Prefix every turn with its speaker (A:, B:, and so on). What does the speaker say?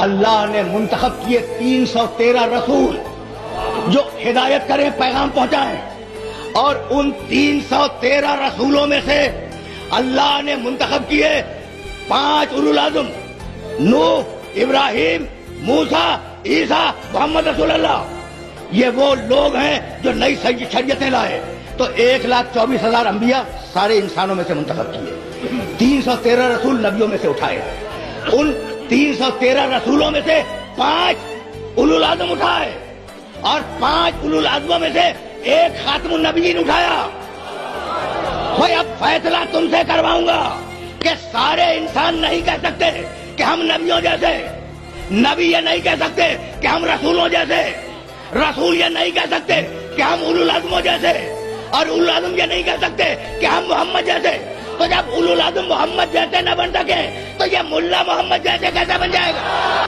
A: اللہ نے منتخب کیے 313 رسول جو ہدایت کریں، پیغام پہنچائیں، اور ان 313 رسولوں میں سے اللہ نے منتخب کیے 5 اولو العزم: نوح، ابراہیم، موسیٰ، عیسیٰ، محمد رسول اللہ۔ یہ وہ لوگ ہیں جو نئی شریعتیں لائے۔ تو 1,24,000 انبیاء سارے انسانوں میں سے منتخب کیے، 313 رسول نبیوں میں سے اٹھائے، ان 313 رسولوں میں سے 5 اولو العزم اٹھائے، اور 5 اولو العزموں میں سے ایک خاتم النبیین اٹھایا۔ بھائی اب فیصلہ تم سے کرواؤں گا کہ سارے انسان نہیں کہہ سکتے کہ ہم نبیوں جیسے، نبی یہ نہیں کہہ سکتے کہ ہم رسولوں جیسے، رسول یہ نہیں کہہ سکتے کہ ہم اولو العزموں جیسے، اور اولو العزم یہ نہیں کہہ سکتے کہ ہم محمد جیسے۔ تو جب اولو العزم محمد جیسے نہ بن سکے تو یہ ملا محمد جیسے کیسے بن جائے گا؟